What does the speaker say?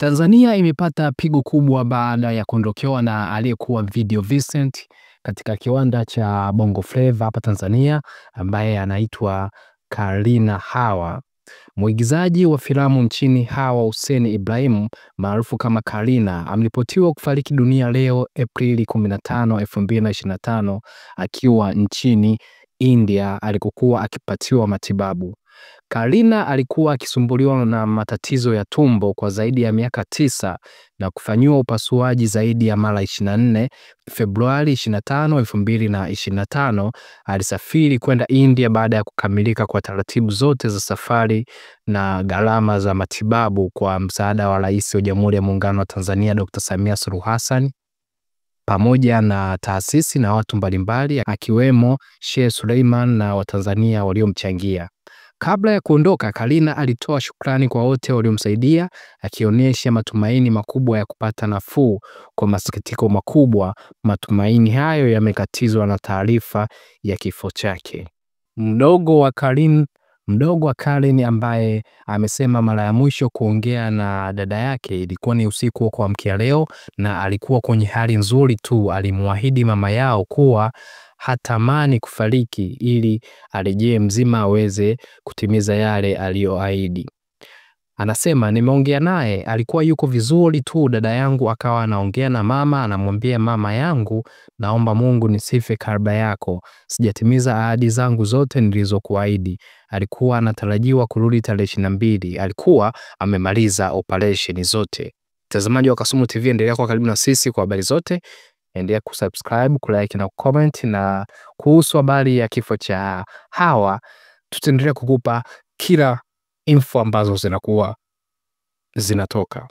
Tanzania imepata pigo kubwa baada ya kuondokewa na aliyekuwa Video Vincent katika kiwanda cha Bongo Flava hapa Tanzania, ambaye anaitwa Karina Hawa. Mwigizaji wa filamu nchini Hawa Hussein Ibrahim maarufu kama Karina ameripotiwa kufariki dunia leo Aprili 15, 2025 akiwa nchini India alikokuwa akipatiwa matibabu. Karina alikuwa akisumbuliwa na matatizo ya tumbo kwa zaidi ya miaka 9 na kufanyiwa upasuaji zaidi ya mara 24. Februari 25, 2025 alisafiri kwenda India baada ya kukamilika kwa taratibu zote za safari na gharama za matibabu kwa msaada wa Rais wa Jamhuri ya Muungano wa Tanzania Dr. Samia Suluhu Hassan pamoja na taasisi na watu mbalimbali akiwemo Sheikh Suleiman na Watanzania waliomchangia. Kabla ya kuondoka, Karina alitoa shukrani kwa wote waliomsaidia, akionyesha matumaini makubwa ya kupata nafuu. Kwa masikitiko makubwa, matumaini hayo yamekatizwa na taarifa ya kifo chake. Mdogo wa Karen ambaye amesema mara ya mwisho kuongea na dada yake ilikuwa ni usiku wa kuamkia leo, na alikuwa kwenye hali nzuri tu. Alimwahidi mama yao kuwa hatamani kufariki ili arejee mzima aweze kutimiza yale aliyoahidi. Anasema, nimeongea naye, alikuwa yuko vizuri tu. Dada yangu akawa anaongea na mama, anamwambia mama yangu, naomba Mungu nisife kabla yako, sijatimiza ahadi zangu zote nilizokuahidi. Alikuwa anatarajiwa kurudi tarehe 22. Alikuwa amemaliza operation zote. Mtazamaji wa Kasumu TV, endelea kuwa karibu na sisi kwa habari zote. Endelea kusubscribe, kulike na comment, na kuhusu habari ya kifo cha Hawa tutaendelea kukupa kila info ambazo zinakuwa zinatoka.